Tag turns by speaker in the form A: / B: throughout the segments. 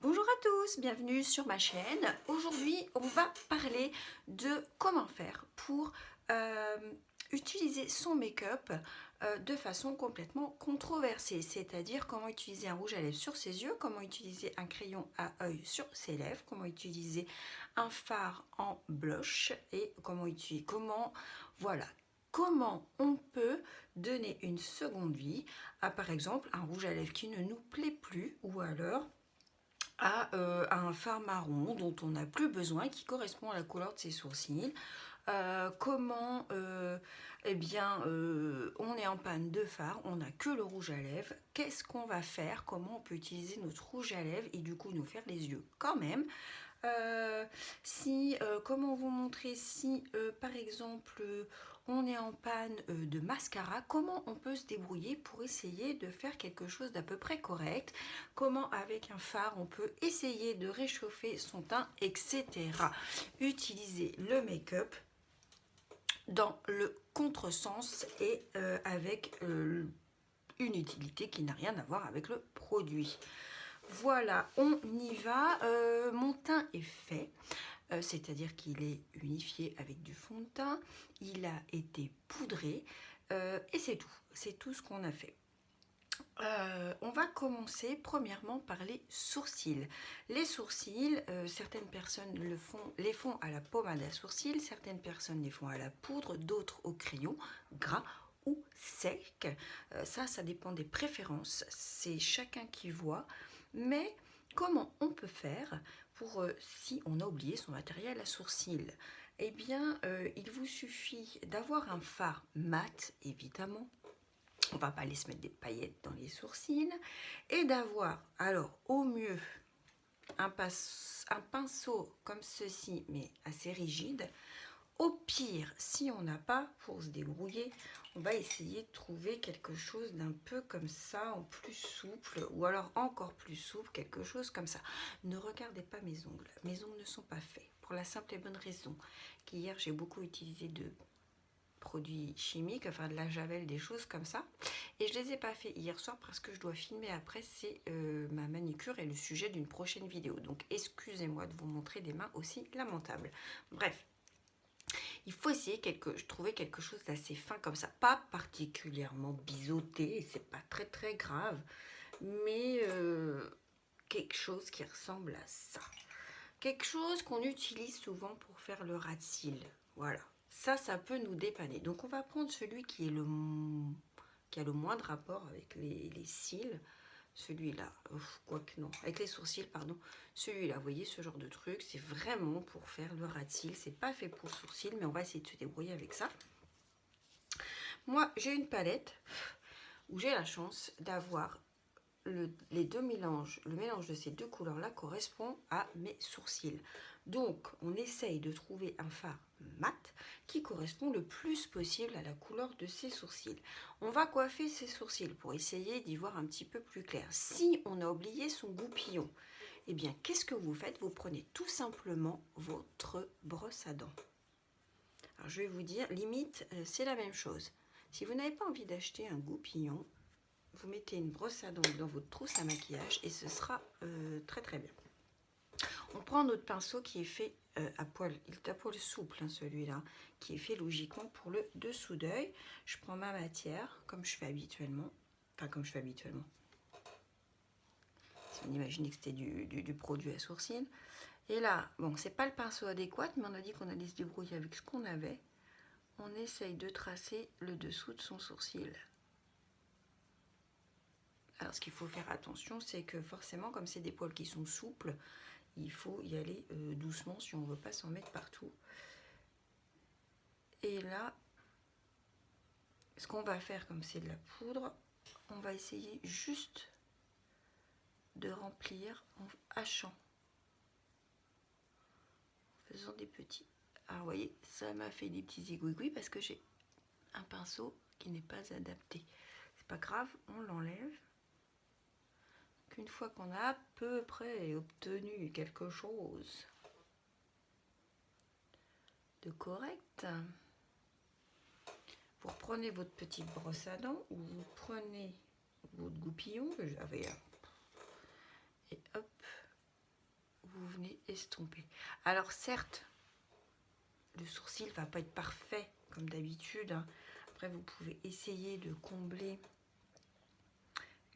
A: Bonjour à tous, bienvenue sur ma chaîne. Aujourd'hui, on va parler de comment faire pour utiliser son make-up de façon complètement controversée, c'est-à-dire comment utiliser un rouge à lèvres sur ses yeux, comment utiliser un crayon à œil sur ses lèvres, comment utiliser un fard en blush et comment on peut donner une seconde vie à par exemple un rouge à lèvres qui ne nous plaît plus ou alors à un fard marron dont on n'a plus besoin, qui correspond à la couleur de ses sourcils. On est en panne de fard, on n'a que le rouge à lèvres. Qu'est-ce qu'on va faire? Comment on peut utiliser notre rouge à lèvres et du coup nous faire les yeux quand même? Comment vous montrer si par exemple on est en panne de mascara, comment on peut se débrouiller pour essayer de faire quelque chose d'à peu près correct, comment avec un fard on peut essayer de réchauffer son teint, etc. Utiliser le make-up dans le contresens et avec une utilité qui n'a rien à voir avec le produit. Voilà, on y va. Mon teint est fait, c'est-à-dire qu'il est unifié avec du fond de teint, il a été poudré et c'est tout ce qu'on a fait. On va commencer premièrement par les sourcils. Les sourcils, certaines personnes les font à la pommade à sourcils, certaines personnes les font à la poudre, d'autres au crayon gras ou sec. Ça dépend des préférences, c'est chacun qui voit. Mais comment on peut faire pour si on a oublié son matériel à sourcils? Eh bien, il vous suffit d'avoir un fard mat, évidemment. On ne va pas aller se mettre des paillettes dans les sourcils. Et d'avoir, alors, au mieux, un pinceau comme ceci, mais assez rigide. Au pire, si on n'a pas, pour se débrouiller, on va essayer de trouver quelque chose d'un peu comme ça, en plus souple, ou alors encore plus souple, quelque chose comme ça. Ne regardez pas mes ongles. Mes ongles ne sont pas faits, pour la simple et bonne raison qu'hier, j'ai beaucoup utilisé de produits chimiques, enfin de la javel, des choses comme ça. Et je les ai pas fait hier soir parce que je dois filmer après, c'est ma manicure et le sujet d'une prochaine vidéo. Donc excusez-moi de vous montrer des mains aussi lamentables. Bref, il faut essayer trouver quelque chose d'assez fin comme ça, pas particulièrement biseauté, c'est pas très très grave, mais quelque chose qui ressemble à ça. Quelque chose qu'on utilise souvent pour faire le ras de cils. Voilà, ça peut nous dépanner. Donc on va prendre celui qui a le moins de rapport avec les cils. Celui-là, quoique non, avec les sourcils, pardon. Celui-là, vous voyez, ce genre de truc, c'est vraiment pour faire le ras de cils. C'est pas fait pour sourcils, mais on va essayer de se débrouiller avec ça. Moi, j'ai une palette où j'ai la chance d'avoir les deux mélanges. Le mélange de ces deux couleurs-là correspond à mes sourcils. Donc, on essaye de trouver un fard mat qui correspond le plus possible à la couleur de ses sourcils. On va coiffer ses sourcils pour essayer d'y voir un petit peu plus clair. Si on a oublié son goupillon, eh bien, qu'est-ce que vous faites? Vous prenez tout simplement votre brosse à dents. Alors, je vais vous dire, limite, c'est la même chose. Si vous n'avez pas envie d'acheter un goupillon, vous mettez une brosse à dents dans votre trousse à maquillage et ce sera très très bien. On prend notre pinceau qui est fait à poil, il est à poil souple hein, celui-là, qui est fait logiquement pour le dessous d'œil. Je prends ma matière comme je fais habituellement, si on imaginait que c'était du produit à sourcils. Et là, bon, c'est pas le pinceau adéquat, mais on a dit qu'on allait se débrouiller avec ce qu'on avait. On essaye de tracer le dessous de son sourcil. Alors ce qu'il faut faire attention, c'est que forcément, comme c'est des poils qui sont souples, il faut y aller doucement si on ne veut pas s'en mettre partout. Et là, ce qu'on va faire, comme c'est de la poudre, on va essayer juste de remplir en hachant, en faisant des petits. Alors vous voyez, ça m'a fait des petits égouigouis parce que j'ai un pinceau qui n'est pas adapté. C'est pas grave, on l'enlève. Une fois qu'on a à peu près obtenu quelque chose de correct, vous reprenez votre petite brosse à dents ou vous prenez votre goupillon que j'avais et hop, vous venez estomper. Alors certes, le sourcil va pas être parfait comme d'habitude, hein. Après vous pouvez essayer de combler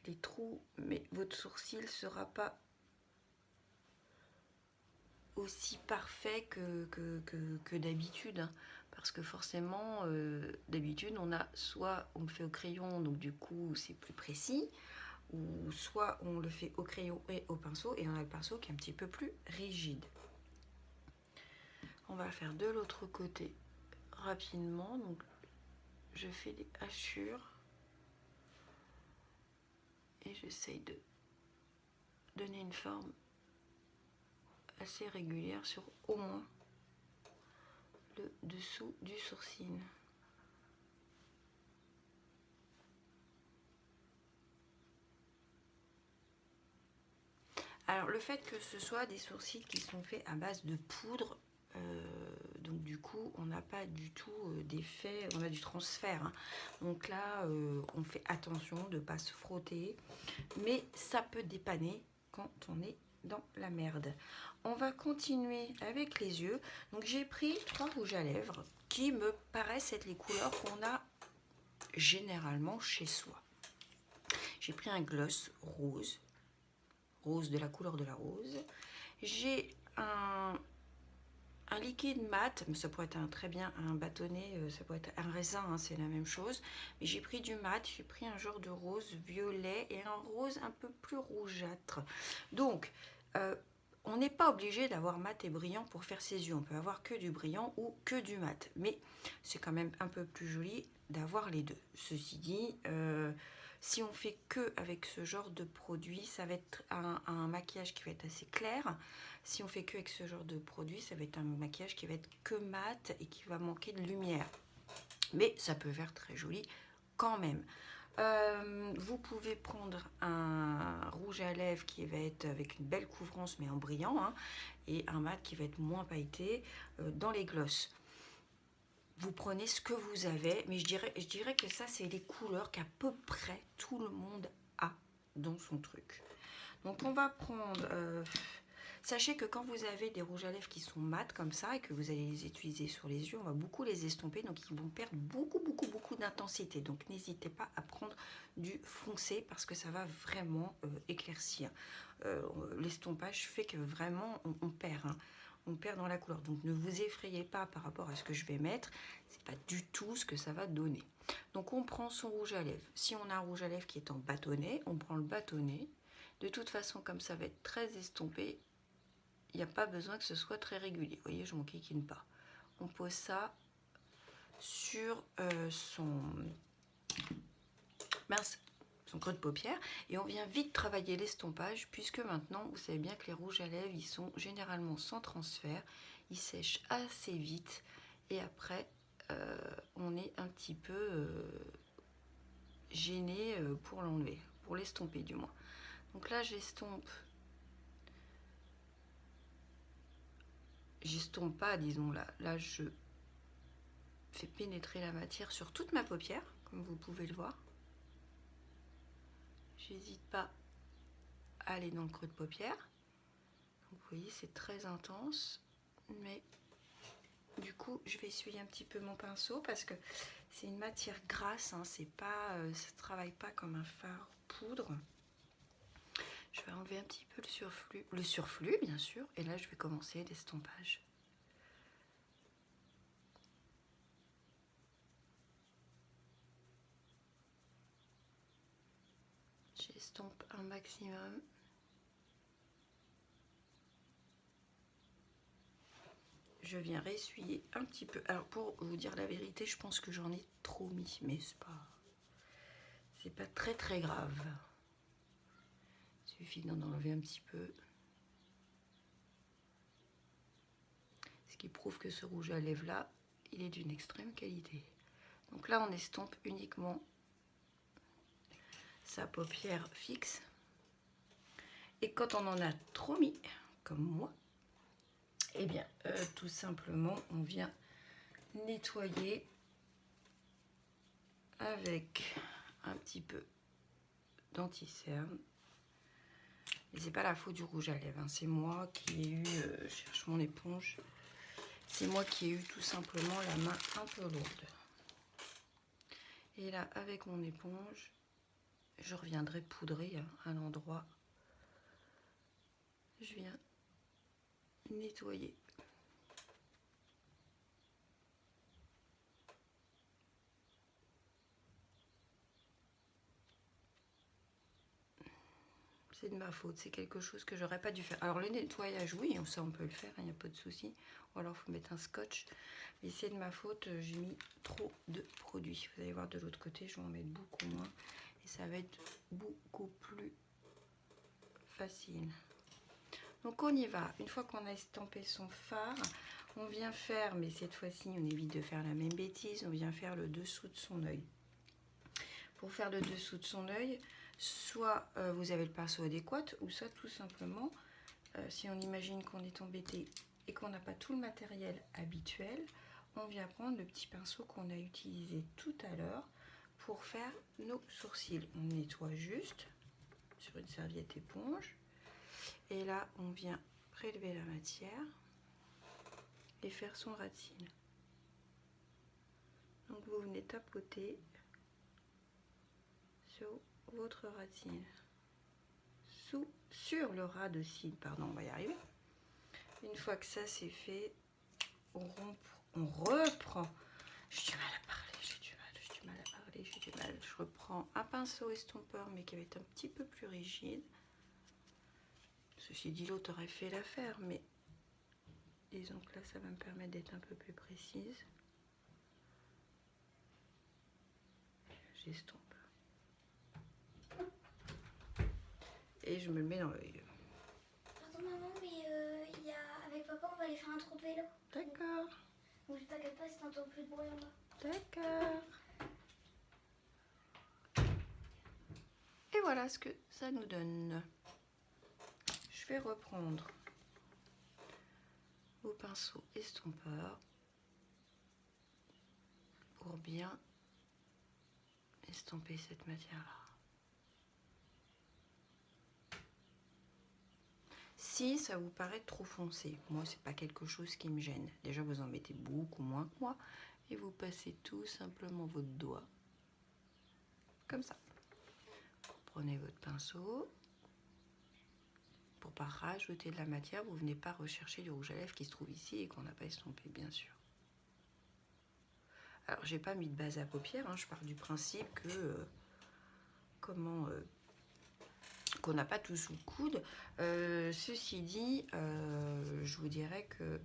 A: les trous, mais votre sourcil sera pas aussi parfait que d'habitude, hein. Parce que forcément d'habitude on le fait au crayon, donc du coup c'est plus précis, ou soit on le fait au crayon et au pinceau, et on a le pinceau qui est un petit peu plus rigide. On va faire de l'autre côté rapidement, donc je fais des hachures et j'essaye de donner une forme assez régulière sur au moins le dessous du sourcil. Alors le fait que ce soit des sourcils qui sont faits à base de poudre, donc du coup on n'a pas du tout d'effet, on a du transfert, hein. Donc là on fait attention de ne pas se frotter, mais ça peut dépanner quand on est dans la merde. On va continuer avec les yeux. Donc j'ai pris 3 rouges à lèvres qui me paraissent être les couleurs qu'on a généralement chez soi. J'ai pris un gloss rose de la couleur de la rose. J'ai un liquide mat, mais ça pourrait être très bien un bâtonnet, ça pourrait être un raisin, hein, c'est la même chose. Mais j'ai pris du mat, j'ai pris un genre de rose violet et un rose un peu plus rougeâtre. Donc, on n'est pas obligé d'avoir mat et brillant pour faire ses yeux. On peut avoir que du brillant ou que du mat. Mais c'est quand même un peu plus joli d'avoir les deux. Ceci dit, si on fait que avec ce genre de produit, ça va être un maquillage qui va être assez clair. Si on fait que avec ce genre de produit, ça va être un maquillage qui va être que mat et qui va manquer de lumière. Mais ça peut faire très joli quand même. Vous pouvez prendre un rouge à lèvres qui va être avec une belle couvrance mais en brillant, hein, et un mat qui va être moins pailleté dans les glosses. Vous prenez ce que vous avez, mais je dirais que ça c'est les couleurs qu'à peu près tout le monde a dans son truc. Donc on va prendre, sachez que quand vous avez des rouges à lèvres qui sont mat comme ça et que vous allez les utiliser sur les yeux, on va beaucoup les estomper, donc ils vont perdre beaucoup d'intensité. Donc n'hésitez pas à prendre du foncé parce que ça va vraiment éclaircir. L'estompage fait que vraiment on perd, hein. On perd dans la couleur. Donc ne vous effrayez pas par rapport à ce que je vais mettre, c'est pas du tout ce que ça va donner. Donc on prend son rouge à lèvres. Si on a un rouge à lèvres qui est en bâtonnet, on prend le bâtonnet. De toute façon, comme ça va être très estompé, il n'y a pas besoin que ce soit très régulier. Vous voyez, je m'en kikine pas. On pose ça sur son creux de paupière et on vient vite travailler l'estompage puisque maintenant, vous savez bien que les rouges à lèvres, ils sont généralement sans transfert. Ils sèchent assez vite et après, on est un petit peu gêné pour l'enlever, pour l'estomper du moins. Donc là, j'estompe pas, disons là. Là, je fais pénétrer la matière sur toute ma paupière, comme vous pouvez le voir. J'hésite pas à aller dans le creux de paupière. Donc, vous voyez, c'est très intense, mais du coup, je vais essuyer un petit peu mon pinceau parce que c'est une matière grasse, hein, c'est pas, ça ne travaille pas comme un fard poudre. Je vais enlever un petit peu le surflu bien sûr, et là je vais commencer l'estompage. J'estompe un maximum. Je viens réessuyer un petit peu. Alors pour vous dire la vérité, je pense que j'en ai trop mis, mais c'est pas très grave. Il suffit d'en enlever un petit peu. Ce qui prouve que ce rouge à lèvres là, il est d'une extrême qualité. Donc là, on estompe uniquement sa paupière fixe. Et quand on en a trop mis, comme moi, eh bien, tout simplement, on vient nettoyer avec un petit peu d'anti-cerne. Mais c'est pas la faute du rouge à lèvres, hein. C'est moi qui ai eu, je cherche mon éponge, c'est moi qui ai eu tout simplement la main un peu lourde. Et là, avec mon éponge, je reviendrai poudrer hein, à l'endroit. Je viens nettoyer. C'est de ma faute, c'est quelque chose que j'aurais pas dû faire. Alors le nettoyage, oui, ça on peut le faire, il n'y a pas de souci. Ou alors il faut mettre un scotch. Mais c'est de ma faute, j'ai mis trop de produits. Vous allez voir de l'autre côté, je vais en mettre beaucoup moins. Et ça va être beaucoup plus facile. Donc on y va. Une fois qu'on a estampé son fard, on vient faire, mais cette fois-ci on évite de faire la même bêtise, on vient faire le dessous de son œil. Pour faire le dessous de son œil, soit vous avez le pinceau adéquat, ou soit tout simplement, si on imagine qu'on est embêté et qu'on n'a pas tout le matériel habituel, on vient prendre le petit pinceau qu'on a utilisé tout à l'heure pour faire nos sourcils. On nettoie juste sur une serviette éponge. Et là, on vient prélever la matière et faire son ras de cils. Donc vous venez tapoter sur votre ras de cils. Sur le ras de cils, pardon, on va y arriver. Une fois que ça c'est fait, on reprend. J'ai du mal à parler, j'ai du mal à parler, j'ai du mal. Je reprends un pinceau estompeur, mais qui va être un petit peu plus rigide. Ceci dit, l'autre aurait fait l'affaire, mais disons que là, ça va me permettre d'être un peu plus précise. J'estompe. Et je me le mets dans l'œil.
B: Pardon maman, mais avec papa, on va aller faire un trou de vélo.
A: D'accord.
B: Donc je t'inquiète pas si t'entends plus de bruit en bas.
A: D'accord. Et voilà ce que ça nous donne. Je vais reprendre au pinceau estompeur pour bien estomper cette matière-là. Si ça vous paraît trop foncé, moi c'est pas quelque chose qui me gêne. Déjà vous en mettez beaucoup moins que moi et vous passez tout simplement votre doigt comme ça. Prenez votre pinceau. Pour pas rajouter de la matière, vous venez pas rechercher du rouge à lèvres qui se trouve ici et qu'on n'a pas estompé bien sûr. Alors j'ai pas mis de base à paupières, hein, je pars du principe que qu'on n'a pas tout sous le coude. Ceci dit, je vous dirais que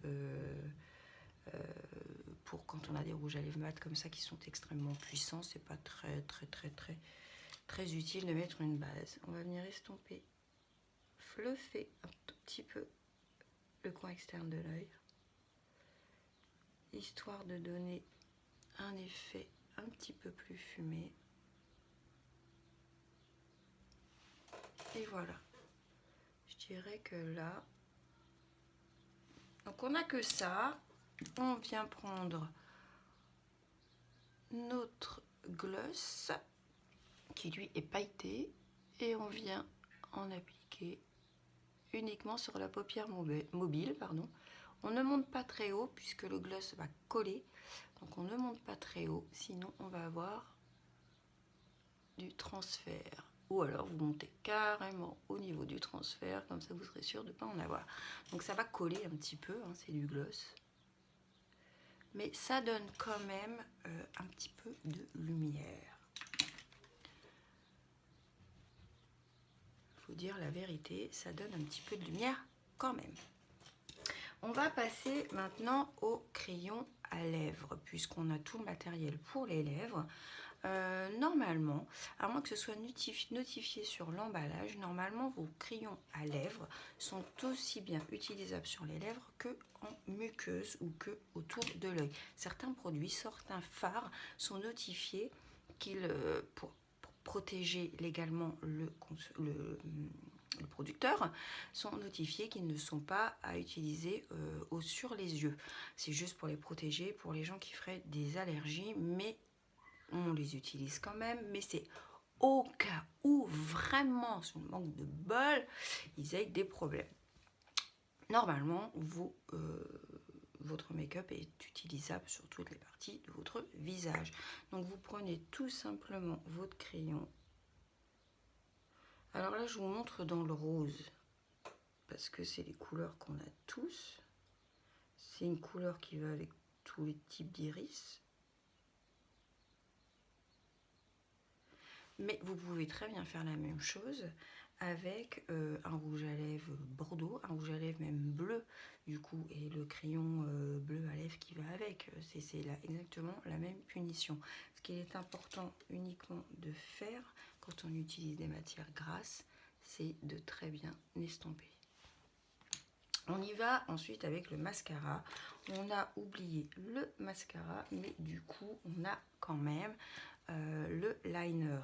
A: pour quand on a des rouges à lèvres mat comme ça qui sont extrêmement puissants, c'est pas très utile de mettre une base. On va venir estomper, fluffer un tout petit peu le coin externe de l'œil, histoire de donner un effet un petit peu plus fumé. Et voilà. Je dirais que là, donc on n'a que ça. On vient prendre notre gloss qui lui est pailleté et on vient en appliquer uniquement sur la paupière mobile, pardon. On ne monte pas très haut puisque le gloss va coller, donc on ne monte pas très haut, sinon on va avoir du transfert. Ou alors vous montez carrément au niveau du transfert, comme ça vous serez sûr de ne pas en avoir. Donc ça va coller un petit peu, hein, c'est du gloss. Mais ça donne quand même un petit peu de lumière. Faut dire la vérité, ça donne un petit peu de lumière quand même. On va passer maintenant au crayon à lèvres, puisqu'on a tout le matériel pour les lèvres. Normalement, à moins que ce soit notifié sur l'emballage, normalement vos crayons à lèvres sont aussi bien utilisables sur les lèvres que en muqueuse ou que autour de l'œil. Certains produits, certains fards sont notifiés qu'ils, pour protéger légalement le producteur, sont notifiés qu'ils ne sont pas à utiliser sur les yeux. C'est juste pour les protéger, pour les gens qui feraient des allergies, mais on les utilise quand même, mais c'est au cas où vraiment, sur le manque de bol, ils aient des problèmes. Normalement, votre make-up est utilisable sur toutes les parties de votre visage. Donc vous prenez tout simplement votre crayon. Alors là, je vous montre dans le rose, parce que c'est les couleurs qu'on a tous. C'est une couleur qui va avec tous les types d'iris. Mais vous pouvez très bien faire la même chose avec un rouge à lèvres bordeaux, un rouge à lèvres même bleu du coup, et le crayon bleu à lèvres qui va avec. C'est exactement la même punition. Ce qu'il est important uniquement de faire quand on utilise des matières grasses, c'est de très bien estomper. On y va ensuite avec le mascara. On a oublié le mascara, mais du coup, on a quand même le liner.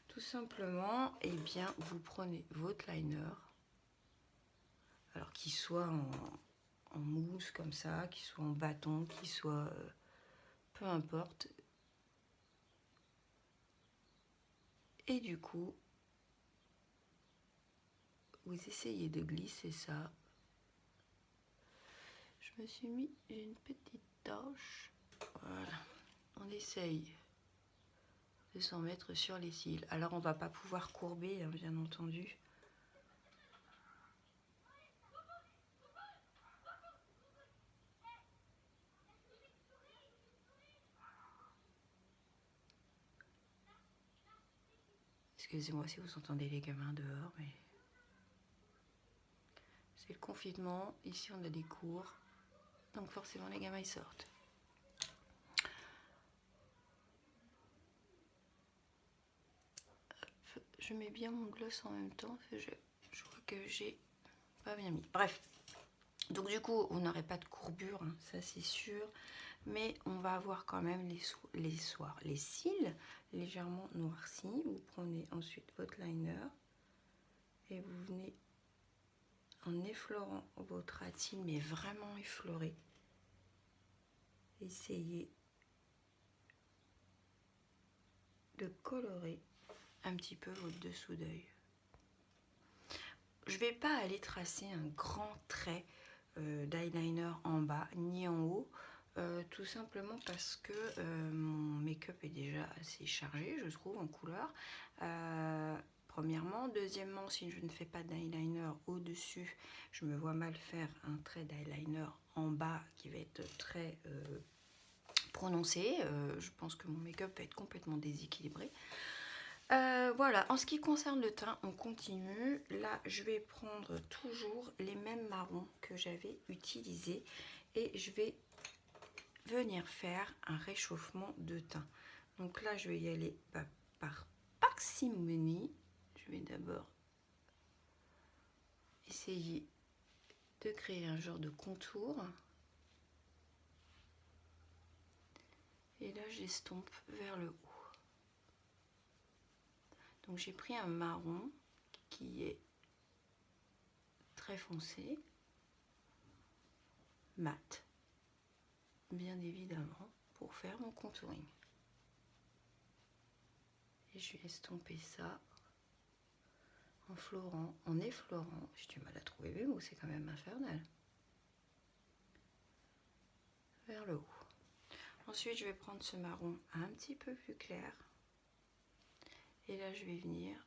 A: Tout simplement, eh bien, vous prenez votre liner, alors qu'il soit en mousse comme ça, qu'il soit en bâton, qu'il soit peu importe. Et du coup, vous essayez de glisser ça. Je me suis mis une petite tache. Voilà, on essaye de s'en mettre sur les cils. Alors on va pas pouvoir courber, hein, bien entendu. Excusez-moi si vous entendez les gamins dehors, mais c'est le confinement. Ici on a des cours, donc forcément les gamins ils sortent. Hop, je mets bien mon gloss en même temps, je crois que j'ai pas bien mis. Bref. Donc du coup, on n'aurait pas de courbure, hein, ça c'est sûr, mais on va avoir quand même les cils légèrement noircis. Vous prenez ensuite votre liner et vous venez en effleurant votre ratine, mais vraiment effleurer. Essayez de colorer un petit peu votre dessous d'œil. Je ne vais pas aller tracer un grand trait d'eyeliner en bas ni en haut, tout simplement parce que mon make-up est déjà assez chargé, je trouve, en couleur. Premièrement. Deuxièmement, si je ne fais pas d'eyeliner au-dessus, je me vois mal faire un trait d'eyeliner en bas qui va être très prononcé. Je pense que mon make-up va être complètement déséquilibré. Voilà, en ce qui concerne le teint, on continue. Là, je vais prendre toujours les mêmes marrons que j'avais utilisés et je vais venir faire un réchauffement de teint. Donc là, je vais y aller par parcimonie. Je vais d'abord essayer de créer un genre de contour. Et là, j'estompe vers le haut. Donc j'ai pris un marron qui est très foncé, mat, bien évidemment, pour faire mon contouring. Et je vais estomper ça en effleurant. J'ai du mal à trouver mes mots, c'est quand même infernal. Vers le haut. Ensuite, je vais prendre ce marron un petit peu plus clair. Et là, je vais venir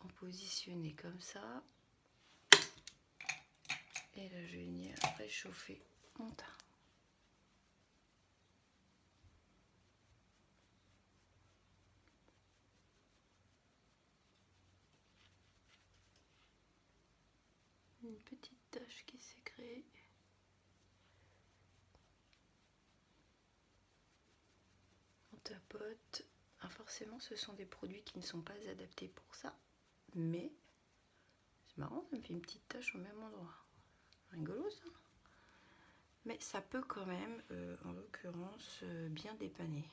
A: en positionner comme ça. Et là, je vais venir réchauffer mon teint. Une petite tache qui s'est créée. On tapote. Alors forcément, ce sont des produits qui ne sont pas adaptés pour ça. Mais c'est marrant, ça me fait une petite tache au même endroit. Rigolo ça. Mais ça peut quand même, en l'occurrence, bien dépanner.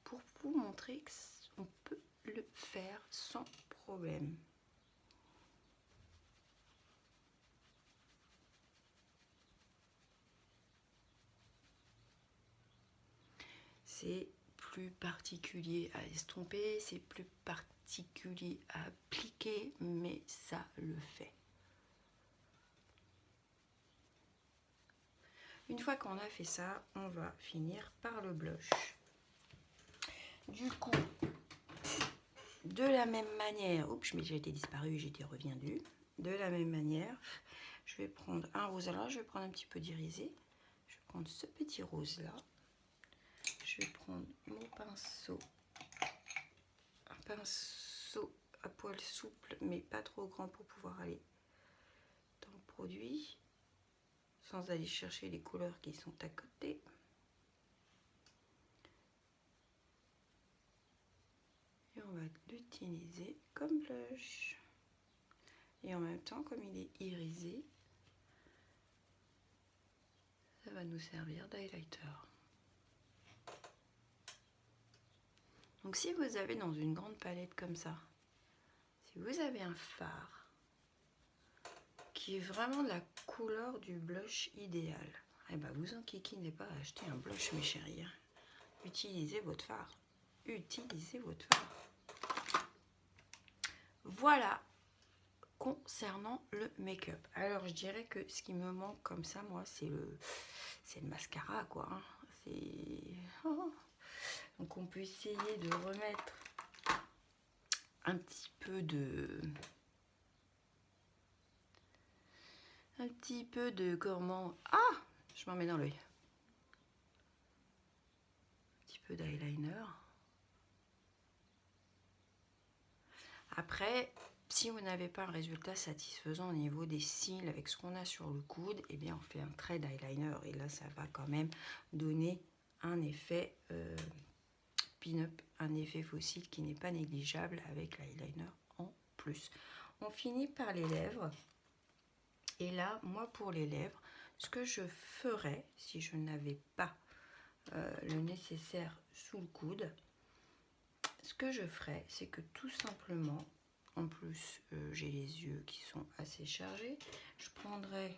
A: Pour vous montrer qu'on peut le faire sans problème. c'est plus particulier à estomper, c'est plus particulier à appliquer, mais ça le fait. Une fois qu'on a fait ça, on va finir par le blush. Du coup, de la même manière, oups, mais j'ai été disparue, j'étais reviendue. De la même manière, je vais prendre un rose. Alors, je vais prendre un petit peu d'irisé. Je vais prendre ce petit rose là. Je vais prendre mon pinceau, un pinceau à poil souple, mais pas trop grand pour pouvoir aller dans le produit, sans aller chercher les couleurs qui sont à côté. Et on va l'utiliser comme blush. Et en même temps, comme il est irisé, ça va nous servir d'highlighter. Donc si vous avez dans une grande palette comme ça, si vous avez un fard qui est vraiment de la couleur du blush idéal, eh ben vous enquiquinez pas à acheter un blush, mes chéris. Utilisez votre fard. Utilisez votre fard. Voilà concernant le make-up. Alors je dirais que ce qui me manque comme ça, moi, c'est le mascara, quoi. Hein. Donc on peut essayer de remettre un petit peu de comment... Ah, je m'en mets dans l'œil. Un petit peu d'eyeliner. Après, si vous n'avez pas un résultat satisfaisant au niveau des cils avec ce qu'on a sur le coude, eh bien on fait un trait d'eyeliner et là ça va quand même donner un effet pin-up, un effet fossile qui n'est pas négligeable avec l'eyeliner en plus. On finit par les lèvres. Et là, moi pour les lèvres, ce que je ferais si je n'avais pas le nécessaire sous le coude, ce que je ferais, c'est que tout simplement, en plus j'ai les yeux qui sont assez chargés, je prendrais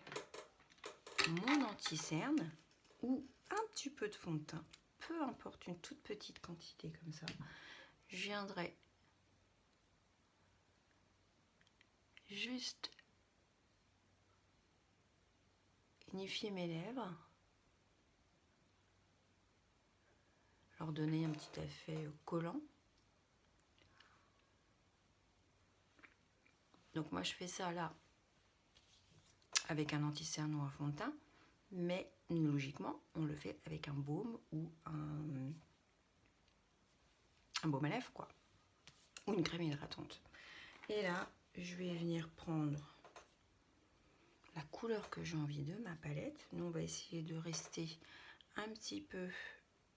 A: mon anti-cerne ou un petit peu de fond de teint, peu importe, une toute petite quantité comme ça, je viendrai juste unifier mes lèvres, leur donner un petit effet collant. Donc moi je fais ça là avec un anti-cerne ou un fond de teint, mais logiquement on le fait avec un baume ou un baume à lèvres, quoi, ou une crème hydratante. Et là je vais venir prendre la couleur que j'ai envie de ma palette. Nous on va essayer de rester un petit peu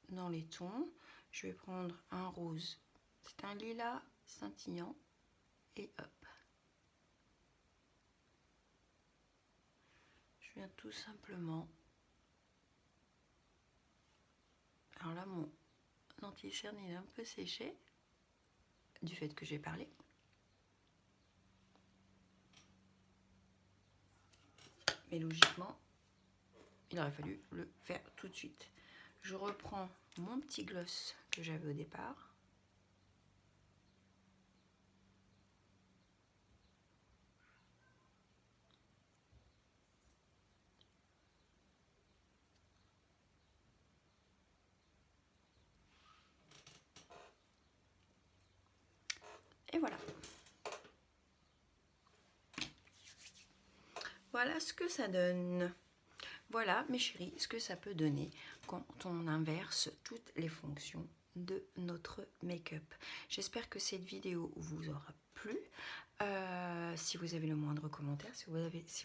A: dans les tons. Je vais prendre un rose, c'est un lilas scintillant, et hop, je viens tout simplement, alors là mon anti-cerne il est un peu séché du fait que j'ai parlé, mais logiquement il aurait fallu le faire tout de suite. Je reprends mon petit gloss que j'avais au départ. Et voilà. Voilà ce que ça donne. Voilà, mes chéris, ce que ça peut donner quand on inverse toutes les fonctions de notre make-up. J'espère que cette vidéo vous aura plu. Si vous avez le moindre commentaire, si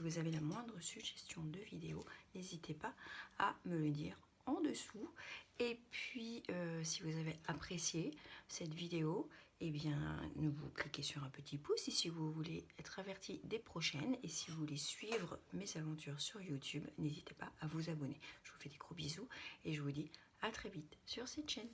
A: vous avez la moindre suggestion de vidéo, n'hésitez pas à me le dire en dessous. Et puis, si vous avez apprécié cette vidéo, eh bien, vous cliquez sur un petit pouce. Et si vous voulez être averti des prochaines, et si vous voulez suivre mes aventures sur YouTube, n'hésitez pas à vous abonner. Je vous fais des gros bisous et je vous dis à très vite sur cette chaîne.